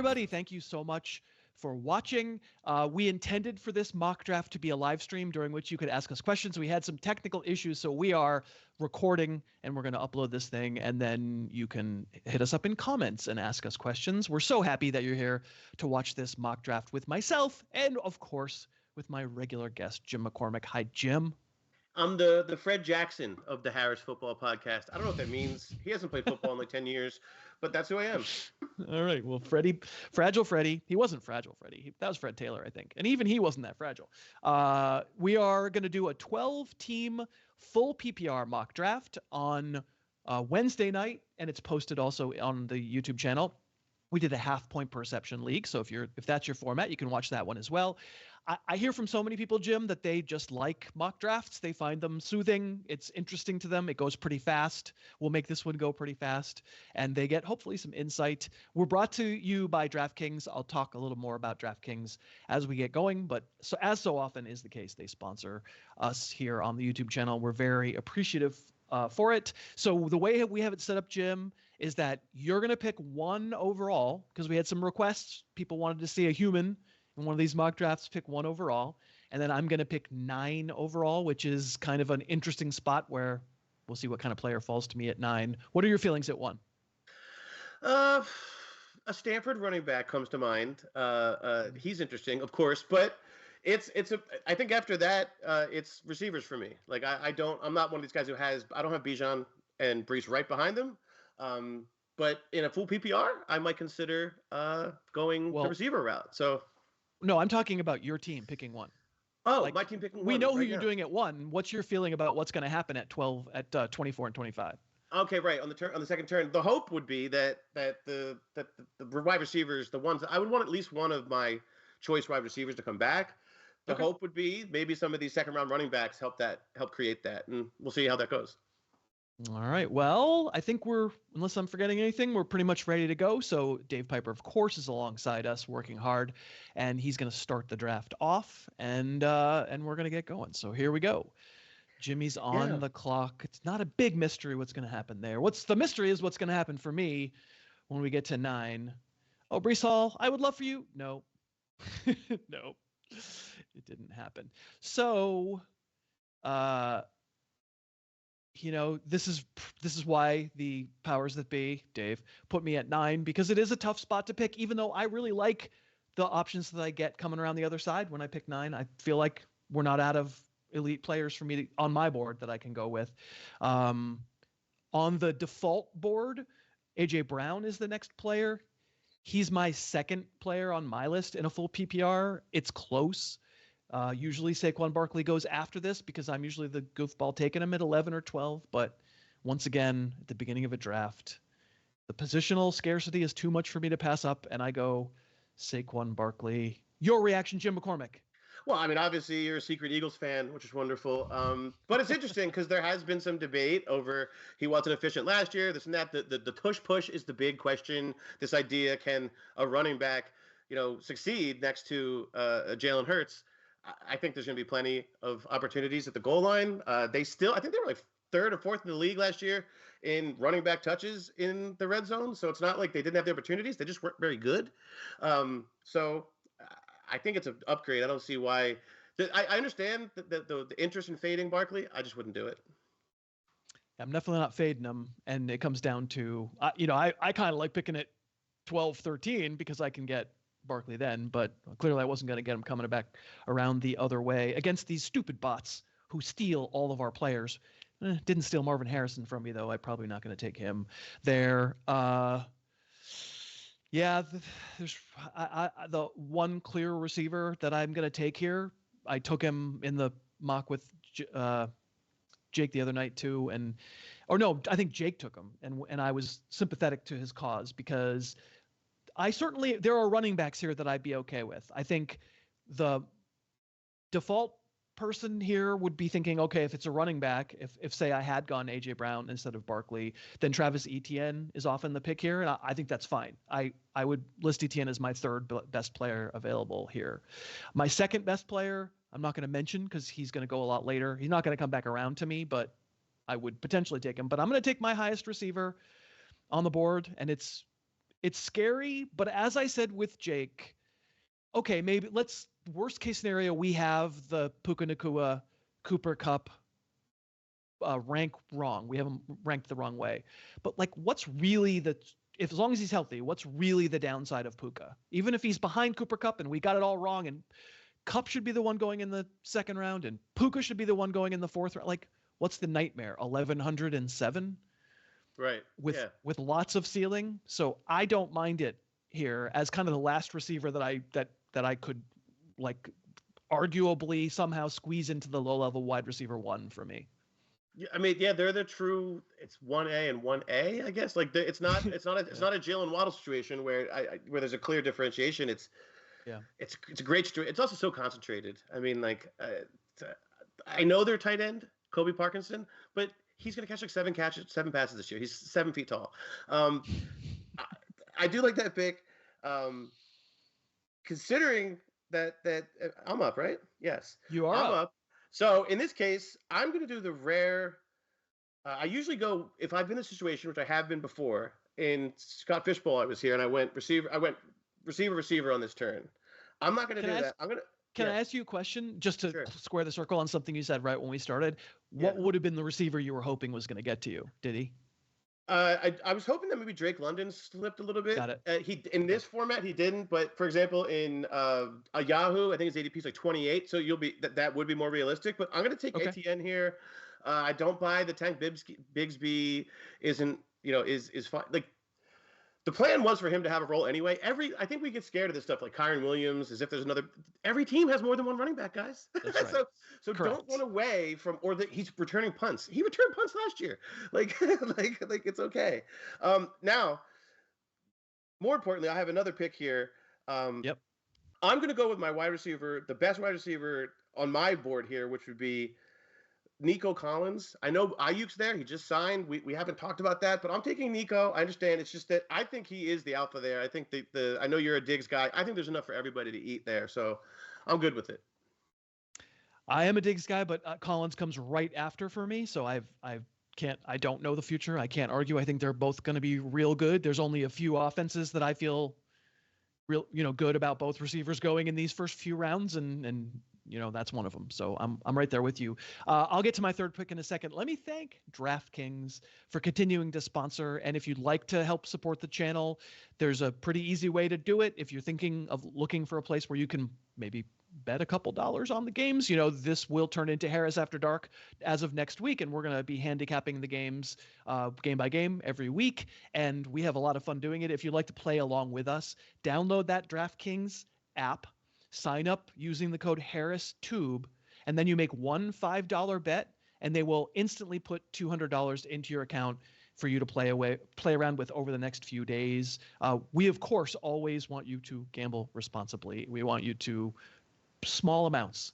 everybody. Thank you so much for watching. We intended for this mock draft to be a live stream during which you could ask us questions. We had some technical issues, so we are recording and we're going to upload this thing, and then you can hit us up in comments and ask us questions. We're so happy that you're here to watch this mock draft with myself and, of course, with my regular guest, Jim McCormick. Hi, Jim. I'm the Fred Jackson of the Harris Football Podcast. I don't know what that means. He hasn't played football in like 10 years, but that's who I am. All right. Well, Fragile Freddie. He wasn't Fragile Freddie. That was Fred Taylor, I think. And even he wasn't that fragile. We are going to do a 12-team full PPR mock draft on Wednesday night, and it's posted also on the YouTube channel. We did a half-point perception league, so if that's your format, you can watch that one as well. I hear from so many people, Jim, that they just like mock drafts. They find them soothing. It's interesting to them. It goes pretty fast. We'll make this one go pretty fast, and they get hopefully some insight. We're brought to you by DraftKings. I'll talk a little more about DraftKings as we get going, but as so often is the case, they sponsor us here on the YouTube channel. We're very appreciative for it. So the way we have it set up, Jim, is that you're going to pick one overall, because we had some requests. People wanted to see a human in one of these mock drafts, pick one overall. And then I'm going to pick 9 overall, which is kind of an interesting spot where we'll see what kind of player falls to me at 9. What are your feelings at 1? A Stanford running back comes to mind. He's interesting, of course, but I think after that, it's receivers for me. Like I'm not one of these guys I don't have Bijan and Brees right behind them. But in a full PPR, I might consider going the receiver route. So, no, I'm talking about your team picking one. Oh, my team picking one. We know who you're doing at 1. What's your feeling about what's going to happen at 24 and 25? Okay, right. On the second turn, the hope would be that the wide receivers, the ones I would want at least one of my choice wide receivers to come back. The hope would be maybe some of these second round running backs help create that, and we'll see how that goes. All right. Well, I think unless I'm forgetting anything, we're pretty much ready to go. So Dave Piper, of course, is alongside us working hard, and he's going to start the draft off, and we're going to get going. So here we go. Jimmy's on the clock. It's not a big mystery what's going to happen there. The mystery is what's going to happen for me when we get to 9. Oh, Brees Hall, I would love for you. No. No. It didn't happen. So, this is why the powers that be, Dave, put me at 9, because it is a tough spot to pick, even though I really like the options that I get coming around the other side when I pick 9. I feel like we're not out of elite players for me on my board that I can go with. On the default board, AJ Brown is the next player. He's my second player on my list in a full PPR. It's close. Usually Saquon Barkley goes after this because I'm usually the goofball taking him at 11 or 12. But once again, at the beginning of a draft, the positional scarcity is too much for me to pass up, and I go Saquon Barkley. Your reaction, Jim McCormick? Well, I mean, obviously you're a secret Eagles fan, which is wonderful. But it's interesting because there has been some debate over he wasn't efficient last year, this and that. The push is the big question. This idea, can a running back, succeed next to Jalen Hurts? I think there's going to be plenty of opportunities at the goal line. I think they were like 3rd or 4th in the league last year in running back touches in the red zone. So it's not like they didn't have the opportunities. They just weren't very good. So I think it's an upgrade. I don't see why. I understand the interest in fading Barkley. I just wouldn't do it. I'm definitely not fading him. And it comes down to, I kind of like picking it 12, 13 because I can get Barkley then, but clearly I wasn't going to get him coming back around the other way against these stupid bots who steal all of our players. Didn't steal Marvin Harrison from me, though. I'm probably not going to take him there. There's the one clear receiver that I'm going to take here. I took him in the mock with Jake the other night too, I think Jake took him, and I was sympathetic to his cause because there are running backs here that I'd be okay with. I think the default person here would be thinking, okay, if it's a running back, if say I had gone AJ Brown instead of Barkley, then Travis Etienne is often the pick here, and I think that's fine. I would list Etienne as my 3rd best player available here. My 2nd best player, I'm not going to mention because he's going to go a lot later. He's not going to come back around to me, but I would potentially take him. But I'm going to take my highest receiver on the board, and it's It's scary, but as I said with Jake, okay, maybe worst case scenario, we have the Puka Nacua Cooper Cup rank wrong. We have him ranked the wrong way. But like, what's really as long as he's healthy, what's really the downside of Puka? Even if he's behind Cooper Cup and we got it all wrong, and Cup should be the one going in the second round and Puka should be the one going in the fourth round. Like, what's the nightmare? 1107? Right. With lots of ceiling. So I don't mind it here as kind of the last receiver that I could like arguably somehow squeeze into the low level wide receiver 1 for me. Yeah, I mean, yeah, they're the true. It's 1A and 1A, I guess. Like it's not a Jalen Waddle situation where where there's a clear differentiation. It's a great situation. It's also so concentrated. I mean, like I know they're tight end Kobe Parkinson, but he's going to catch like 7 passes this year. He's 7 feet tall. I do like that pick, considering that I'm up, right? Yes, you are. I'm up. So in this case, I'm going to do the rare. I usually go if I've been in a situation, which I have been before. In Scott Fishbowl, I was here and I went receiver on this turn. I'm not going to do that. I'm going to. Can I ask you a question just to square the circle on something you said right when we started? What would have been the receiver you were hoping was going to get to you? Did he? I was hoping that maybe Drake London slipped a little bit. Got it. In this format he didn't, but for example in a Yahoo, I think his ADP is like 28, so that would be more realistic. But I'm going to take ATN here. I don't buy the Tank Bigsby isn't is fine. Like the plan was for him to have a role anyway. I think we get scared of this stuff like Kyron Williams, as if there's another. Every team has more than one running back, guys. That's right. so don't run away from he's returning punts. He returned punts last year. Like it's okay. Now, more importantly, I have another pick here. Yep. I'm going to go with my wide receiver, the best wide receiver on my board here, which would be Nico Collins. I know Ayuk's there. He just signed. We haven't talked about that, but I'm taking Nico. I understand. It's just that I think he is the alpha there. I think I know you're a Diggs guy. I think there's enough for everybody to eat there, so I'm good with it. I am a Diggs guy, but Collins comes right after for me, so I don't know the future. I can't argue. I think they're both going to be real good. There's only a few offenses that I feel real, good about both receivers going in these first few rounds, and that's one of them. So I'm right there with you. I'll get to my third pick in a second. Let me thank DraftKings for continuing to sponsor. And if you'd like to help support the channel, there's a pretty easy way to do it. If you're thinking of looking for a place where you can maybe bet a couple dollars on the games, this will turn into Harris After Dark as of next week. And we're going to be handicapping the games game by game every week. And we have a lot of fun doing it. If you'd like to play along with us, download that DraftKings app. Sign up using the code HarrisTube, and then you make one $5 bet, and they will instantly put $200 into your account for you to play around with over the next few days. We, of course, always want you to gamble responsibly. We want you to small amounts.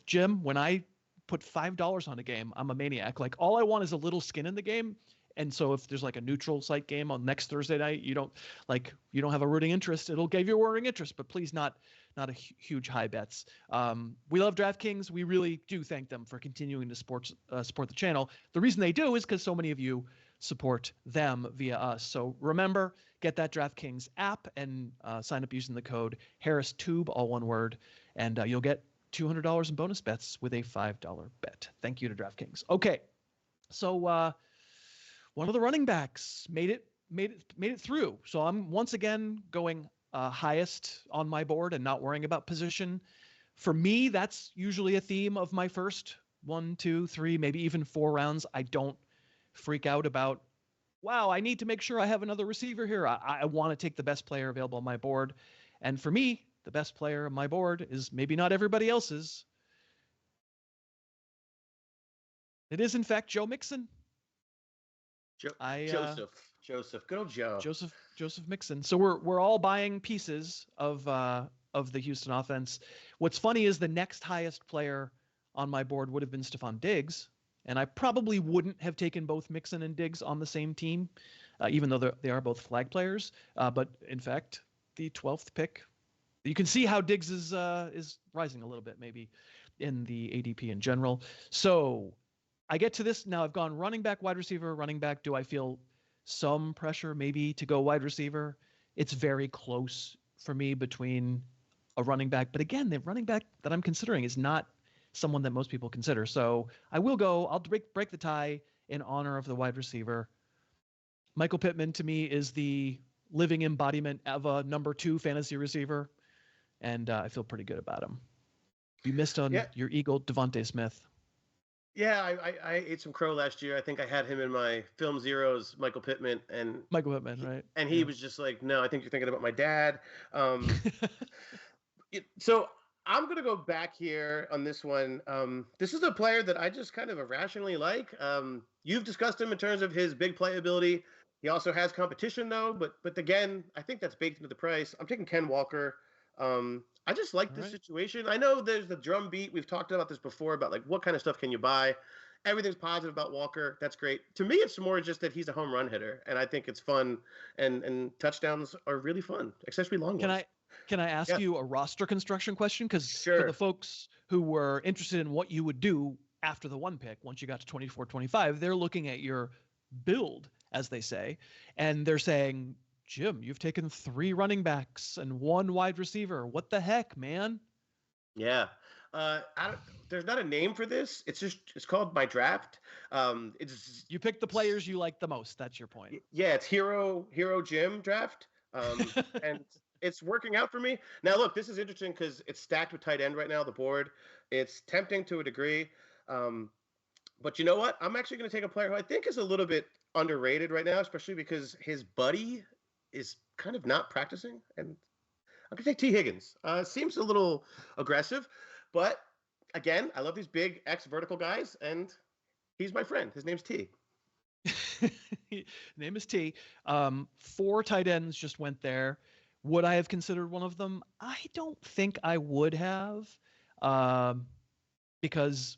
Jim, when I put $5 on a game, I'm a maniac. Like, all I want is a little skin in the game. And so if there's like a neutral site game on next Thursday night, you don't have a rooting interest. It'll give you a rooting interest, but please not a huge high bets. We love DraftKings. We really do thank them for continuing to support the channel. The reason they do is because so many of you support them via us. So remember, get that DraftKings app and sign up using the code HarrisTube, all one word, and you'll get $200 in bonus bets with a $5 bet. Thank you to DraftKings. Okay, so one of the running backs made it through. So I'm once again going highest on my board and not worrying about position. For me, that's usually a theme of my first 1, 2, 3, maybe even 4 rounds. I don't freak out about, wow, I need to make sure I have another receiver here. I want to take the best player available on my board. And for me, the best player on my board is maybe not everybody else's. It is, in fact, Joe Mixon. Joseph, good old Joe. Joseph Mixon. So we're all buying pieces of the Houston offense. What's funny is the next highest player on my board would have been Stephon Diggs, and I probably wouldn't have taken both Mixon and Diggs on the same team, even though they are both flag players. But in fact, the 12th pick, you can see how Diggs is rising a little bit, maybe in the ADP in general. So I get to this now. I've gone running back, wide receiver, running back. Do I feel some pressure maybe to go wide receiver. It's very close for me between a running back. But again, the running back that I'm considering is not someone that most people consider. So I will go. I'll break the tie in honor of the wide receiver. Michael Pittman to me is the living embodiment of a number 2 fantasy receiver, and I feel pretty good about him. You missed on your Eagle, Devontae Smith. Yeah, I ate some crow last year. I think I had him in my Film Zeros, Michael Pittman, right? And he was just like, no, I think you're thinking about my dad. So I'm going to go back here on this one. This is a player that I just kind of irrationally like. You've discussed him in terms of his big playability. He also has competition, though. But again, I think that's baked into the price. I'm taking Ken Walker. I just like this situation. I know there's the drum beat. We've talked about this before about like what kind of stuff can you buy. Everything's positive about Walker. That's great. To me, it's more just that he's a home run hitter, and I think it's fun. And touchdowns are really fun, especially long ones. Can I ask you a roster construction question? Because for the folks who were interested in what you would do after the 1 pick, once you got to 24, 25, they're looking at your build, as they say, and they're saying, Jim, you've taken 3 running backs and 1 wide receiver. What the heck, man? Yeah. There's not a name for this. It's called my draft. You pick the players you like the most. That's your point. Yeah, it's Hero Jim draft. And it's working out for me. Now, look, this is interesting because it's stacked with tight end right now, the board. It's tempting to a degree. But you know what? I'm actually going to take a player who I think is a little bit underrated right now, especially because his buddy is kind of not practicing. And I'm going to take T. Higgins. Seems a little aggressive, but again, I love these big X vertical guys, and he's my friend. His name's T. Name is T. 4 tight ends just went there. Would I have considered one of them? I don't think I would have, because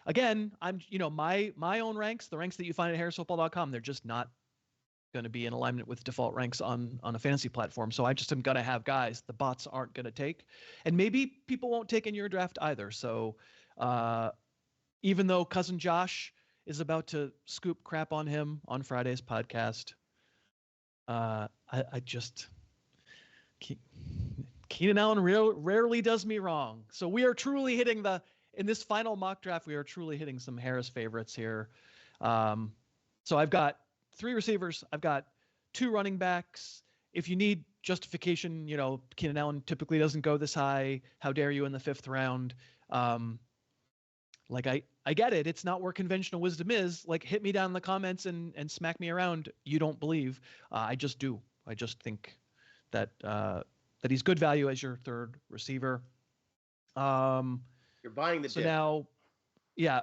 again, I'm my own ranks, the ranks that you find at harrisfootball.com, they're just not going to be in alignment with default ranks on a fantasy platform. So I just am going to have guys the bots aren't going to take, and maybe people won't take in your draft either. So even though cousin Josh is about to scoop crap on him on Friday's podcast, I just Keenan Allen rarely does me wrong. So we are truly hitting in this final mock draft, we are truly hitting some Harris favorites here. So I've got 3 receivers. I've got 2 running backs. If you need justification, Keenan Allen typically doesn't go this high. How dare you in the 5th round? I get it. It's not where conventional wisdom is. Like, hit me down in the comments and smack me around. You don't believe. I just do. I just think that he's good value as your 3rd receiver. You're buying the dip. Now, yeah,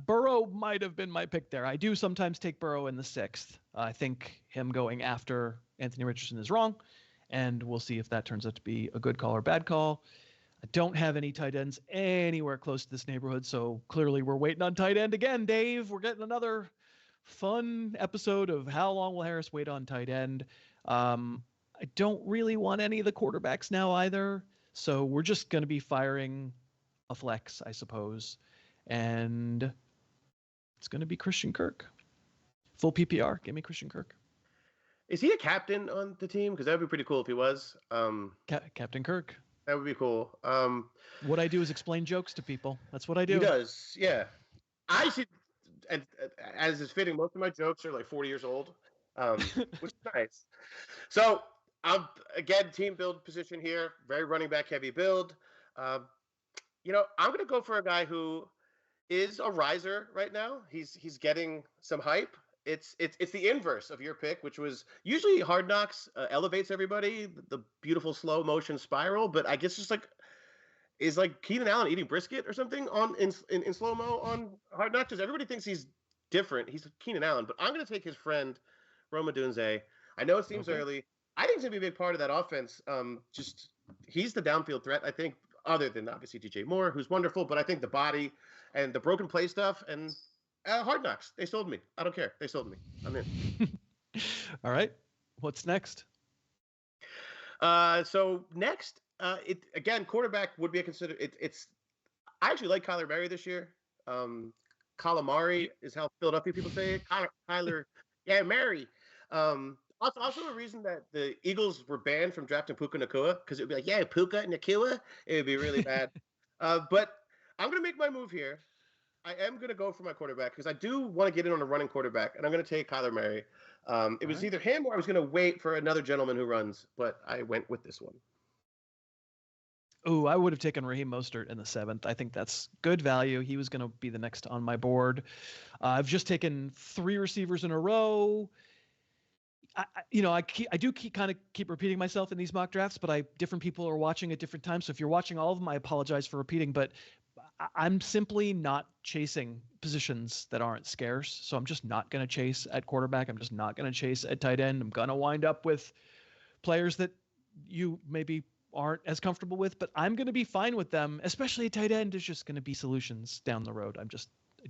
Burrow might have been my pick there. I do sometimes take Burrow in the 6th. I think him going after Anthony Richardson is wrong, and we'll see if that turns out to be a good call or bad call. I don't have any tight ends anywhere close to this neighborhood, so clearly we're waiting on tight end again, Dave. We're getting another fun episode of how long will Harris wait on tight end. I don't really want any of the quarterbacks now either, so we're just going to be firing a flex, I suppose, and it's going to be Christian Kirk. Full PPR, give me Christian Kirk. Is he a captain on the team? Because that would be pretty cool if he was. Captain Kirk. That would be cool. What I do is explain jokes to people. That's what I do. He does, yeah. I see, and as is fitting, most of my jokes are like 40 years old, which is nice. So I'm again team build position here, very running back heavy build. I'm going to go for a guy who is a riser right now. He's getting some hype. It's the inverse of your pick, which was usually Hard Knocks elevates everybody, the beautiful slow motion spiral. But I guess is like Keenan Allen eating brisket or something in slow mo on Hard Knocks, because everybody thinks he's different. He's Keenan Allen, but I'm going to take his friend Rome Odunze. I know it seems early. I think he's going to be a big part of that offense. He's the downfield threat, I think, other than obviously DJ Moore, who's wonderful, but I think the body and the broken play stuff and Hard Knocks, they sold me. I don't care. They sold me. I'm in. All right. What's next? So next, again, quarterback would be a consider. I actually like Kyler Murray this year. Calamari is how Philadelphia people say it. Kyler, yeah, Murray. Also a reason that the Eagles were banned from drafting Puka Nakua, because it would be like, yeah, Puka Nakua. It would be really bad. But I'm going to make my move here. I am going to go for my quarterback because I do want to get in on a running quarterback, and I'm going to take Kyler Murray. It was either him or I was going to wait for another gentleman who runs, but I went with this one. Oh, I would have taken Raheem Mostert in the 7th. I think that's good value. He was going to be the next on my board. I've just taken 3 receivers in a row. I do kind of keep repeating myself in these mock drafts, but different people are watching at different times. So if you're watching all of them, I apologize for repeating, but I'm simply not chasing positions that aren't scarce. So I'm just not going to chase at quarterback. I'm just not going to chase at tight end. I'm going to wind up with players that you maybe aren't as comfortable with, but I'm going to be fine with them, especially tight end is just going to be solutions down the road. I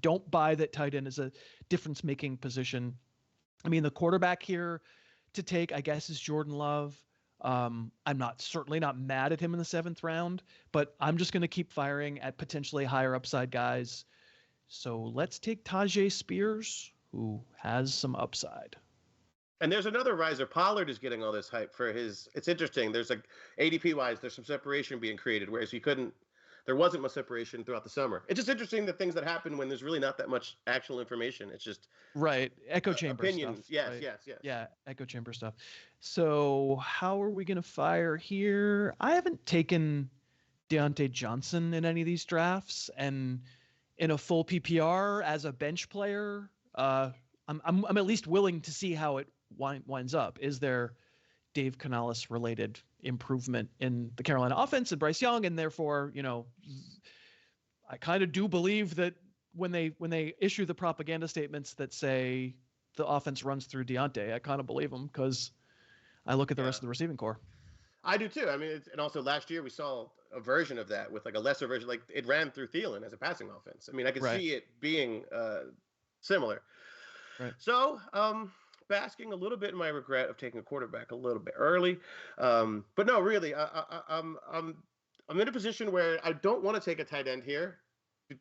don't buy that tight end is a difference making position. I mean, the quarterback here to take, I guess, is Jordan Love. I'm certainly not mad at him in the 7th round, but I'm just going to keep firing at potentially higher upside guys. So let's take Tajay Spears, who has some upside. And there's another riser. Pollard is getting all this hype for his. It's interesting. There's like ADP wise, there's some separation being created, whereas there wasn't much separation throughout the summer. It's just interesting the things that happen when there's really not that much actual information. It's just echo chamber opinions. Stuff. Yes, right? yes. Yeah, echo chamber stuff. So how are we going to fire here? I haven't taken Deontay Johnson in any of these drafts, and in a full PPR as a bench player, I'm at least willing to see how it winds up. Is there Dave Canales related improvement in the Carolina offense and Bryce Young? And therefore, I kind of do believe that when they issue the propaganda statements that say the offense runs through Deontay, I kind of believe them because I look at the rest of the receiving core. I do too. I mean, and also last year we saw a version of that with like a lesser version, like it ran through Thielen as a passing offense. I mean, I could see it being similar. Right. So, basking a little bit in my regret of taking a quarterback a little bit early, but no, really, I'm in a position where I don't want to take a tight end here,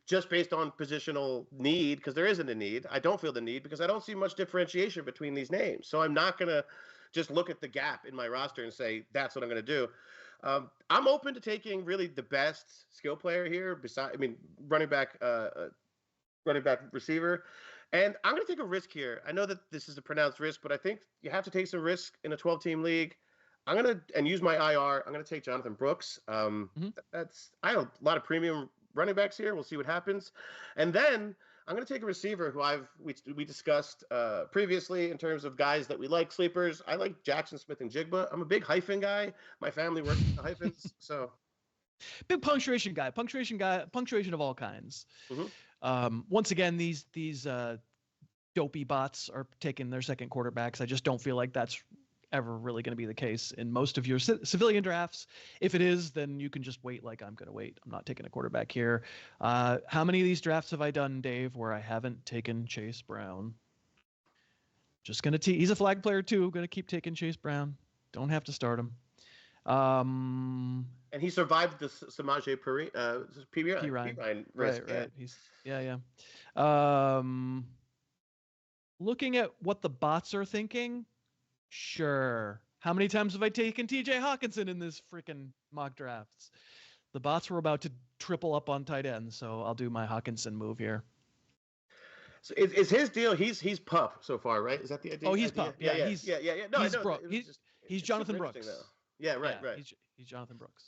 just based on positional need, because there isn't a need. I don't feel the need because I don't see much differentiation between these names. So I'm not gonna just look at the gap in my roster and say that's what I'm gonna do. I'm open to taking really the best skill player here. Running back, receiver. And I'm going to take a risk here. I know that this is a pronounced risk, but I think you have to take some risk in a 12-team league. I'm going to use my IR. I'm going to take Jonathan Brooks. I have a lot of premium running backs here. We'll see what happens. And then I'm going to take a receiver who we discussed previously in terms of guys that we like, sleepers. I like Jackson Smith and Jigba. I'm a big hyphen guy. My family works with the hyphens, so big punctuation of all kinds. Once again, these dopey bots are taking their second quarterbacks. I just don't feel like that's ever really going to be the case in most of your civilian drafts. If it is, then you can just wait like I'm going to wait. I'm not taking a quarterback here. How many of these drafts have I done, Dave, where I haven't taken Chase Brown? Just going to he's a flag player too. Going to keep taking Chase Brown. Don't have to start him. And he survived the Samaje Perine risk. Right. He's looking at what the bots are thinking. Sure. How many times have I taken TJ Hawkinson in this freaking mock drafts? The bots were about to triple up on tight ends, so I'll do my Hawkinson move here. So is his deal? He's pup so far, right? Is that the idea? Oh, he's pup. Yeah. No, he's Jonathan Brooks. Yeah, right. He's Jonathan Brooks.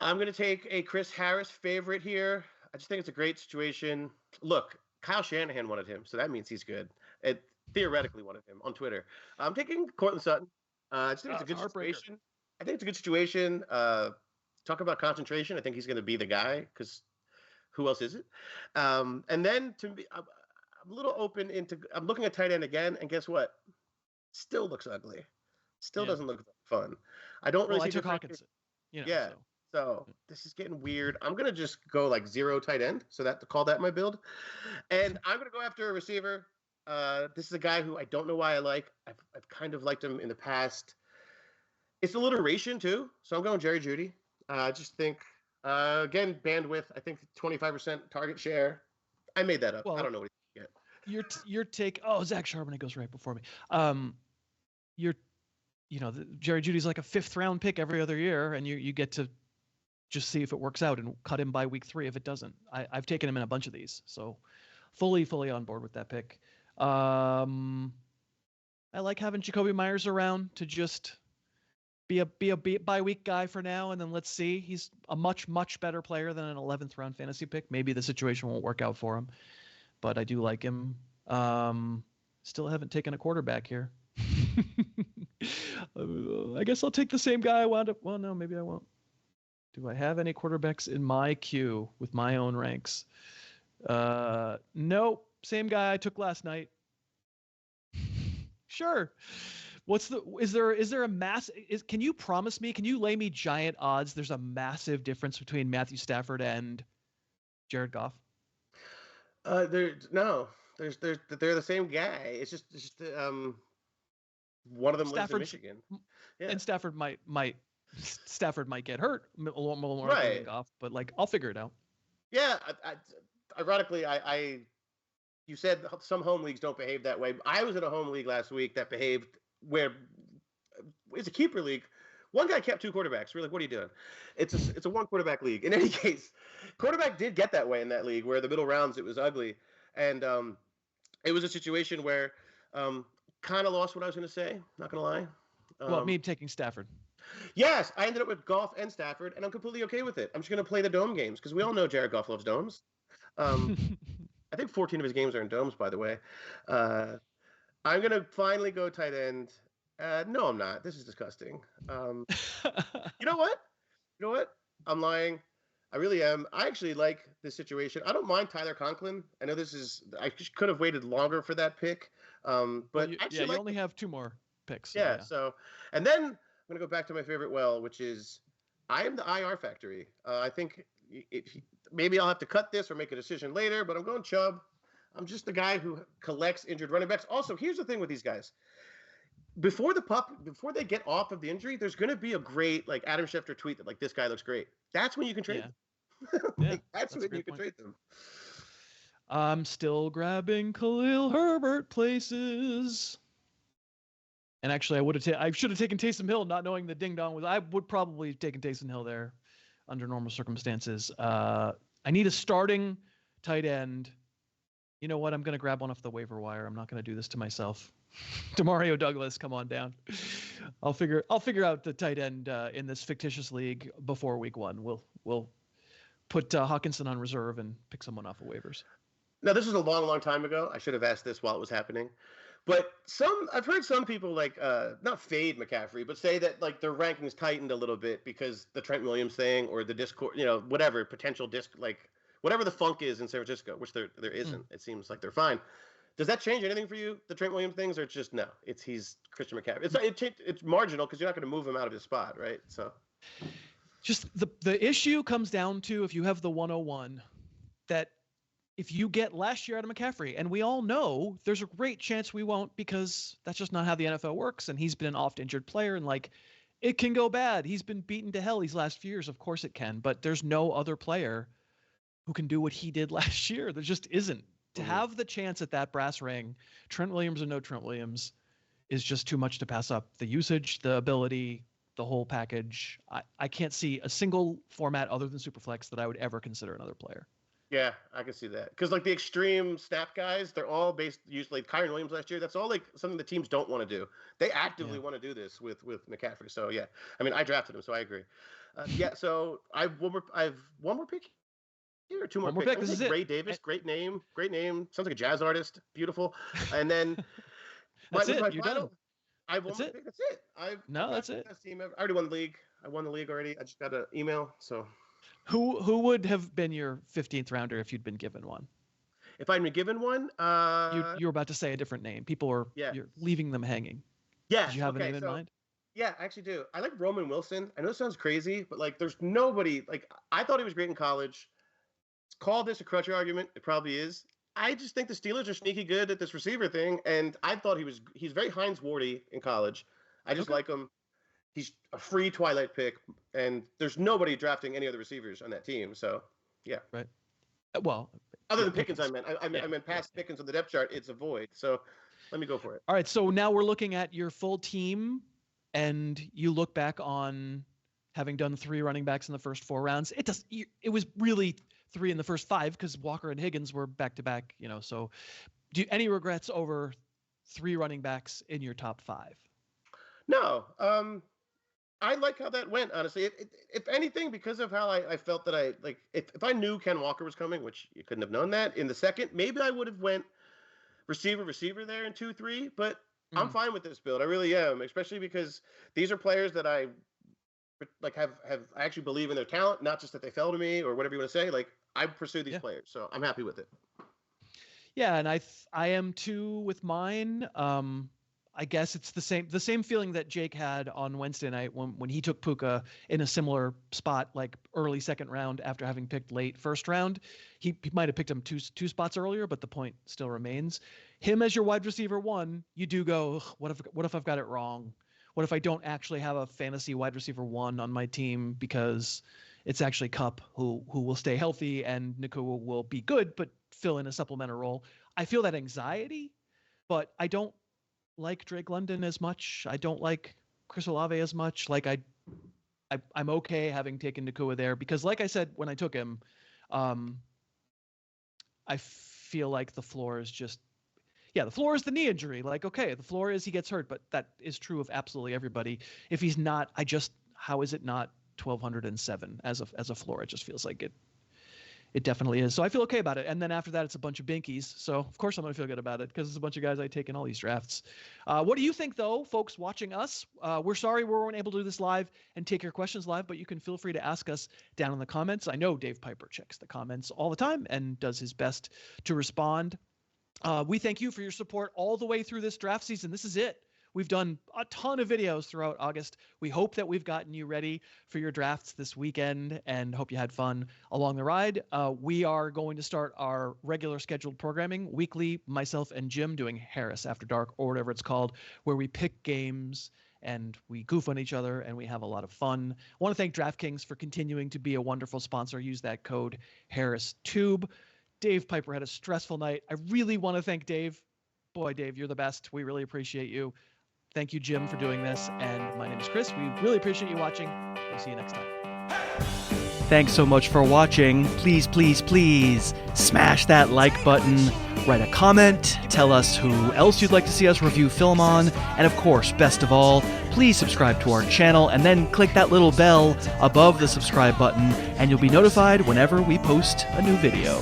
I'm going to take a Chris Harris favorite here. I just think it's a great situation. Look, Kyle Shanahan wanted him, so that means he's good. It theoretically wanted him on Twitter. I'm taking Cortland Sutton. I just think it's a good situation. I think it's a good situation. Talk about concentration. I think he's going to be the guy because who else is it? And then to me, I'm a little open I'm looking at tight end again, and guess what? Still looks ugly. Still doesn't look fun. I don't really see took Hawkinson. So this is getting weird. I'm going to just go like 0 tight end. So call that my build. And I'm going to go after a receiver. This is a guy who I don't know why I like. I've kind of liked him in the past. It's alliteration too. So I'm going Jerry Jeudy. I just think, again, bandwidth. I think 25% target share. I made that up. I don't know what he get. Your take. Zach Charbonnet goes right before me. you're, Jerry Judy's like a 5th round pick every other year, and you get to just see if it works out and cut him by week 3 if it doesn't. I've taken him in a bunch of these, so fully on board with that pick. I like having Jacoby Myers around to just be a bye week guy for now, and then let's see. He's a much better player than an 11th round fantasy pick. Maybe the situation won't work out for him, but I do like him. Still haven't taken a quarterback here. I guess I'll take the same guy I wound up. Well, no, maybe I won't. Do I have any quarterbacks in my queue with my own ranks? Nope. Same guy I took last night. Sure. Is there a can you promise me, can you lay me giant odds there's a massive difference between Matthew Stafford and Jared Goff? They're the same guy. It's just one of them lives in Michigan. Yeah. And Stafford might get hurt a lot more than Goff, but like I'll figure it out. Yeah, ironically, you said some home leagues don't behave that way. I was in a home league last week that behaved where it's a keeper league. One guy kept 2 quarterbacks. We're like, what are you doing? It's a 1 quarterback league. In any case, quarterback did get that way in that league where the middle rounds it was ugly, and it was a situation where kind of lost what I was going to say. Not going to lie. Well, me taking Stafford. Yes, I ended up with Goff and Stafford, and I'm completely okay with it. I'm just going to play the dome games because we all know Jared Goff loves domes. I think 14 of his games are in domes, by the way. I'm going to finally go tight end. No, I'm not. This is disgusting. You know what? I'm lying. I really am. I actually like this situation. I don't mind Tyler Conklin. I know I just could have waited longer for that pick. But you only have 2 more picks. So, yeah. So, and then I'm going to go back to my favorite which is I am the IR factory. I think maybe I'll have to cut this or make a decision later, but I'm going Chubb. I'm just the guy who collects injured running backs. Also, here's the thing with these guys. Before they get off of the injury, there's going to be a great, like Adam Schefter tweet that like this guy looks great. That's when you can trade them. That's when you can trade them. I'm still grabbing Khalil Herbert places. And actually, I should have taken Taysom Hill, not knowing the ding dong was. I would probably have taken Taysom Hill there under normal circumstances. I need a starting tight end. You know what? I'm going to grab one off the waiver wire. I'm not going to do this to myself. Demario Douglas, come on down. I'll figure out the tight end in this fictitious league before week 1. We'll put Hawkinson on reserve and pick someone off of waivers. Now, this was a long time ago. I should have asked this while it was happening. But I've heard some people like not fade McCaffrey, but say that like their rankings tightened a little bit because the Trent Williams thing or the Discord, whatever potential disc, like whatever the funk is in San Francisco, which there isn't. It seems like they're fine. Does that change anything for you, the Trent Williams things, or it's just no? He's Christian McCaffrey. It's marginal because you're not going to move him out of his spot, right? So, just the issue comes down to if you have the 101, that if you get last year out of McCaffrey, and we all know there's a great chance we won't because that's just not how the NFL works, and he's been an oft-injured player, and like it can go bad. He's been beaten to hell these last few years. Of course it can, but there's no other player who can do what he did last year. There just isn't. To have the chance at that brass ring, Trent Williams or no Trent Williams, is just too much to pass up. The usage, the ability, the whole package. I can't see a single format other than Superflex that I would ever consider another player. Yeah, I can see that. Because like the extreme snap guys, they're all based usually Kyron Williams last year. That's all like something the teams don't want to do. They actively want to do this with McCaffrey. So yeah, I mean I drafted him, so I agree. So I've one more pick. Here are 2 more picks. This is it. Ray Davis, great name. Sounds like a jazz artist. Beautiful. And then that's it. You're done. I have one more pick. That's it. That's it. Best team ever. I already won the league. I won the league already. I just got an email. So who would have been your 15th rounder if you'd been given one? If I'd been given one, you were about to say a different name. People were you're leaving them hanging. Yeah. Did you have a name in mind? Yeah, I actually do. I like Roman Wilson. I know it sounds crazy, but like there's nobody like I thought he was great in college. Call this a crutch argument. It probably is. I just think the Steelers are sneaky good at this receiver thing, and I thought he's very Hines-Wardy in college. I just like him. He's a free Twilight pick, and there's nobody drafting any other receivers on that team. So, yeah. Right. Well, other than Pickens, I meant past Pickens on the depth chart. It's a void. So, Let me go for it. All right, so now we're looking at your full team, and you look back on having done 3 running backs in the first 4 rounds. It was really 3 in the first 5 because Walker and Higgins were back to back. So any regrets over 3 running backs in your top 5? No. I like how that went, honestly. If anything, because of how I felt that if I knew Ken Walker was coming, which you couldn't have known that in the second, maybe I would have went receiver there in 2-3, but I'm fine with this build. I really am, especially because these are players that I I actually believe in their talent, not just that they fell to me or whatever you want to say. Like, I pursue these players, so I'm happy with it. Yeah, and I am too with mine. I guess it's the same feeling that Jake had on Wednesday night when he took Puka in a similar spot, like early second round after having picked late first round. He might have picked him two spots earlier, but the point still remains. Him as your wide receiver 1, you do go, what if I've got it wrong? What if I don't actually have a fantasy wide receiver 1 on my team because it's actually Kupp who will stay healthy and Nakua will be good but fill in a supplemental role? I feel that anxiety, but I don't like Drake London as much. I don't like Chris Olave as much. Like I'm okay having taken Nakua there because, like I said when I took him, I feel like the floor is just the floor is the knee injury. Like, okay, the floor is he gets hurt, but that is true of absolutely everybody. If he's not, how is it not 1,207 as a floor? It just feels like it. It definitely is. So I feel okay about it. And then after that, it's a bunch of binkies. So, of course, I'm going to feel good about it because it's a bunch of guys I take in all these drafts. What do you think, though, folks watching us? We're sorry we weren't able to do this live and take your questions live, but you can feel free to ask us down in the comments. I know Dave Piper checks the comments all the time and does his best to respond. We thank you for your support all the way through this draft season. This is it. We've done a ton of videos throughout August. We hope that we've gotten you ready for your drafts this weekend and hope you had fun along the ride. We are going to start our regular scheduled programming weekly, myself and Jim doing Harris After Dark or whatever it's called, where we pick games and we goof on each other and we have a lot of fun. I want to thank DraftKings for continuing to be a wonderful sponsor. Use that code HarrisTube. Dave Piper had a stressful night. I really want to thank Dave. Boy, Dave, you're the best. We really appreciate you. Thank you, Jim, for doing this. And my name is Chris. We really appreciate you watching. We'll see you next time. Thanks so much for watching. Please, please, please smash that like button. Write a comment. Tell us who else you'd like to see us review film on. And of course, best of all, please subscribe to our channel and then click that little bell above the subscribe button and you'll be notified whenever we post a new video.